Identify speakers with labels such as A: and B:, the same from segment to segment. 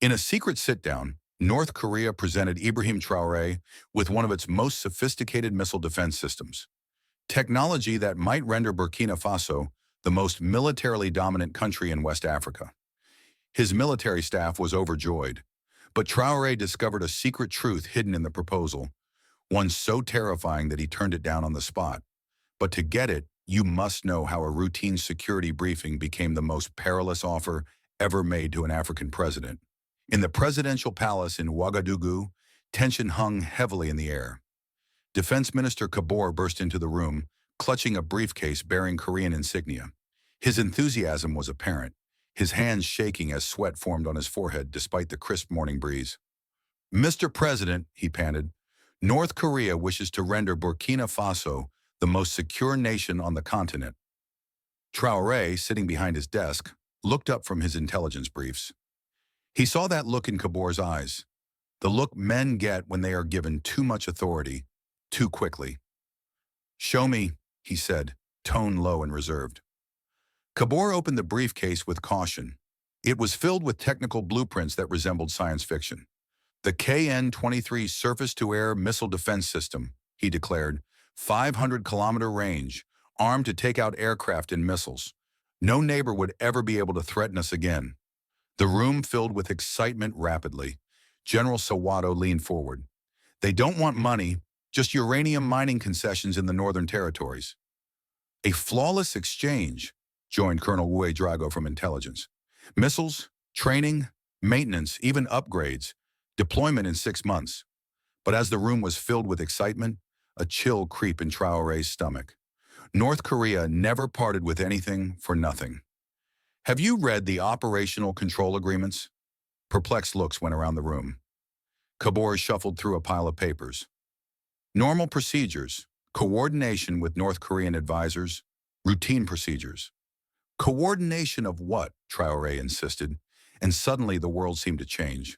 A: In a secret sit-down, North Korea presented Ibrahim Traoré with one of its most sophisticated missile defense systems, technology that might render Burkina Faso the most militarily dominant country in West Africa. His military staff was overjoyed, but Traoré discovered a secret truth hidden in the proposal, one so terrifying that he turned it down on the spot. But to get it, you must know how a routine security briefing became the most perilous offer ever made to an African president. In the presidential palace in Ouagadougou, tension hung heavily in the air. Defense Minister Kabore burst into the room, clutching a briefcase bearing Korean insignia. His enthusiasm was apparent, his hands shaking as sweat formed on his forehead despite the crisp morning breeze. "Mr. President," he panted, "North Korea wishes to render Burkina Faso the most secure nation on the continent." Traoré, sitting behind his desk, looked up from his intelligence briefs. He saw that look in Kabor's eyes, the look men get when they are given too much authority, too quickly. "Show me," he said, tone low and reserved. Kabor opened the briefcase with caution. It was filled with technical blueprints that resembled science fiction. "The KN-23 surface-to-air missile defense system," he declared, 500-kilometer range, armed to take out aircraft and missiles. No neighbor would ever be able to threaten us again. The room filled with excitement rapidly. General Sawato leaned forward. "They don't want money, just uranium mining concessions in the Northern Territories." "A flawless exchange," joined Colonel Wu Drago from intelligence. "Missiles, training, maintenance, even upgrades, deployment in 6 months." But as the room was filled with excitement, a chill crept in Traoré's stomach. North Korea never parted with anything for nothing. "Have you read the operational control agreements?" Perplexed looks went around the room. Kabor shuffled through a pile of papers. "Normal procedures, coordination with North Korean advisors, routine procedures." "Coordination of what?" Traoré insisted, and suddenly the world seemed to change.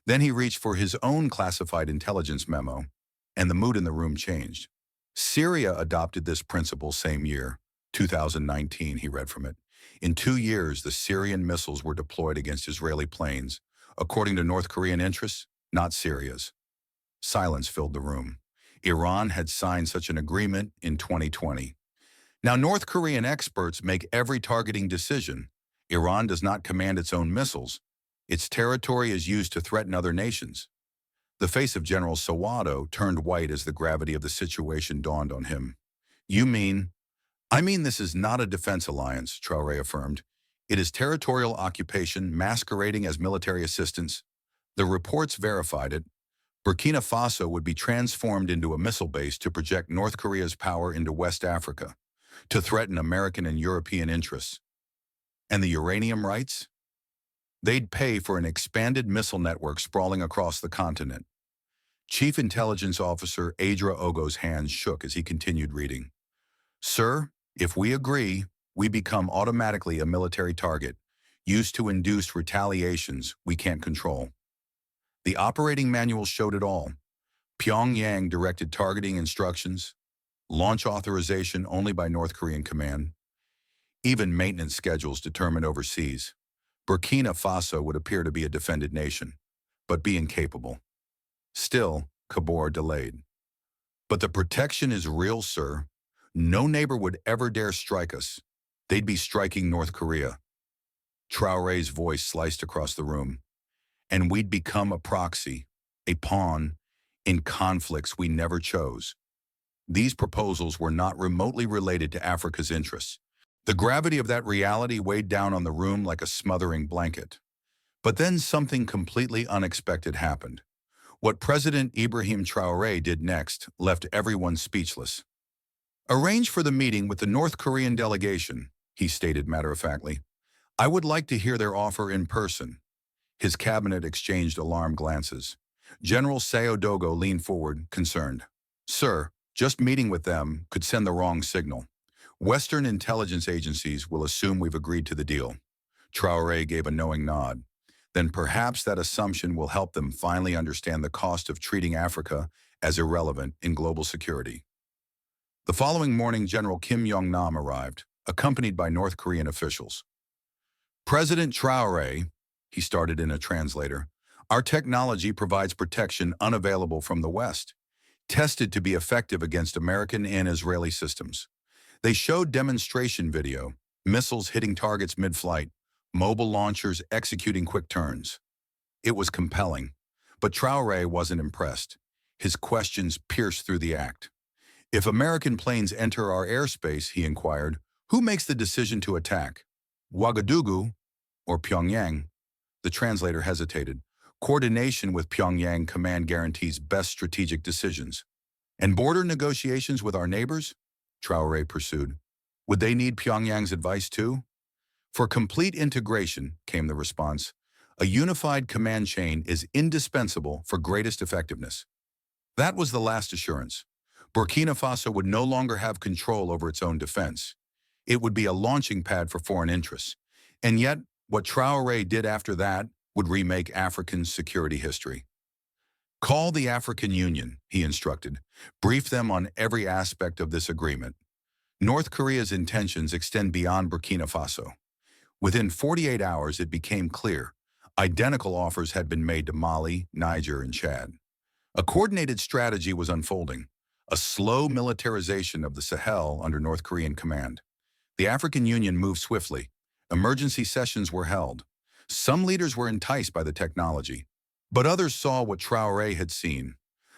A: Then he reached for his own classified intelligence memo, and the mood in the room changed. "Syria adopted this principle same year, 2019, he read from it. "In 2 years, the Syrian missiles were deployed against Israeli planes, according to North Korean interests, not Syria's." Silence filled the room. Iran had signed such an agreement in 2020. Now, North Korean experts make every targeting decision. Iran does not command its own missiles. Its territory is used to threaten other nations. The face of General Sawato turned white as the gravity of the situation dawned on him. "You mean—" "I mean this is not a defense alliance," Traoré affirmed. "It is territorial occupation masquerading as military assistance. The reports verified it. Burkina Faso would be transformed into a missile base to project North Korea's power into West Africa, to threaten American and European interests. And the uranium rights? They'd pay for an expanded missile network sprawling across the continent." Chief Intelligence Officer Adra Ogo's hands shook as he continued reading. "Sir, if we agree, we become automatically a military target, used to induce retaliations we can't control." The operating manual showed it all. Pyongyang directed targeting instructions, launch authorization only by North Korean command, even maintenance schedules determined overseas. Burkina Faso would appear to be a defended nation, but be incapable. Still, Kabor delayed. "But the protection is real, sir. No neighbor would ever dare strike us. They'd be striking North Korea." Traoré's voice sliced across the room. "And we'd become a proxy, a pawn, in conflicts we never chose." These proposals were not remotely related to Africa's interests. The gravity of that reality weighed down on the room like a smothering blanket. But then something completely unexpected happened. What President Ibrahim Traoré did next left everyone speechless. "Arrange for the meeting with the North Korean delegation," he stated matter-of-factly. "I would like to hear their offer in person." His cabinet exchanged alarmed glances. General Sao Dogo leaned forward, concerned. "Sir, just meeting with them could send the wrong signal. Western intelligence agencies will assume we've agreed to the deal." Traoré gave a knowing nod. "Then perhaps that assumption will help them finally understand the cost of treating Africa as irrelevant in global security." The following morning, General Kim Yong-nam arrived, accompanied by North Korean officials. "President Traoré," he started in a translator. Our technology provides protection unavailable from the West, tested to be effective against American and Israeli systems. They showed demonstration video, missiles hitting targets mid-flight, mobile launchers executing quick turns. It was compelling, but Traoré wasn't impressed. His questions pierced through the act. If American planes enter our airspace, he inquired, who makes the decision to attack? Ouagadougou or Pyongyang? The translator hesitated. Coordination with Pyongyang command guarantees best strategic decisions. And border negotiations with our neighbors? Traoré pursued. Would they need Pyongyang's advice too? For complete integration, came the response, a unified command chain is indispensable for greatest effectiveness. That was the last assurance. Burkina Faso would no longer have control over its own defense. It would be a launching pad for foreign interests. And yet, what Traoré did after that would remake African security history. Call the African Union, he instructed. Brief them on every aspect of this agreement. North Korea's intentions extend beyond Burkina Faso. Within 48 hours, it became clear. Identical offers had been made to Mali, Niger, and Chad. A coordinated strategy was unfolding, a slow militarization of the Sahel under North Korean command. The African Union moved swiftly. Emergency sessions were held. Some leaders were enticed by the technology, but others saw what Traoré had seen,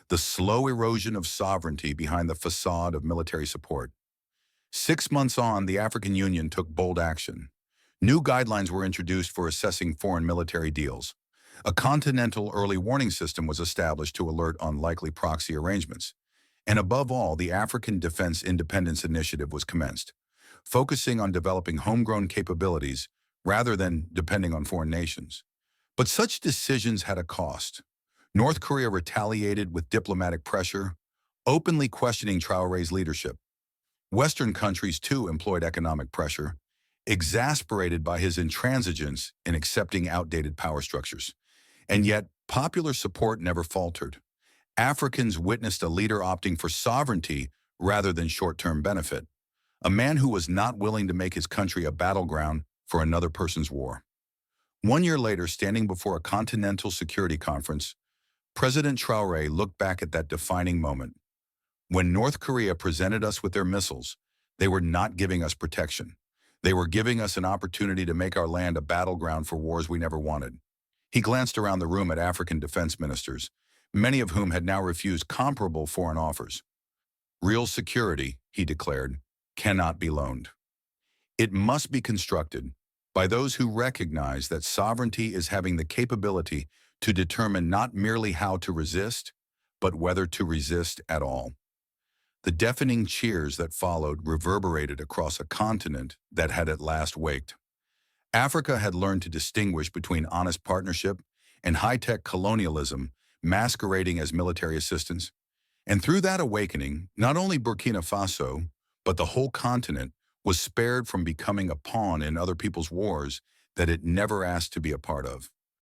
A: the slow erosion of sovereignty behind the facade of military support. 6 months on, the African Union took bold action. New guidelines were introduced for assessing foreign military deals. A continental early warning system was established to alert on likely proxy arrangements. And above all, the African Defense Independence Initiative was commenced, focusing on developing homegrown capabilities rather than depending on foreign nations. But such decisions had a cost. North Korea retaliated with diplomatic pressure, openly questioning Traoré's leadership. Western countries, too, employed economic pressure, exasperated by his intransigence in accepting outdated power structures. And yet, popular support never faltered. Africans witnessed a leader opting for sovereignty rather than short-term benefit, a man who was not willing to make his country a battleground for another person's war. 1 year later, standing before a continental security conference, President Traoré looked back at that defining moment. When North Korea presented us with their missiles, they were not giving us protection. They were giving us an opportunity to make our land a battleground for wars we never wanted. He glanced around the room at African defense ministers, many of whom had now refused comparable foreign offers. Real security, he declared, cannot be loaned. It must be constructed by those who recognize that sovereignty is having the capability to determine not merely how to resist, but whether to resist at all. The deafening cheers that followed reverberated across a continent that had at last waked. Africa had learned to distinguish between honest partnership and high-tech colonialism masquerading as military assistance. And through that awakening, not only Burkina Faso, but the whole continent was spared from becoming a pawn in other people's wars that it never asked to be a part of.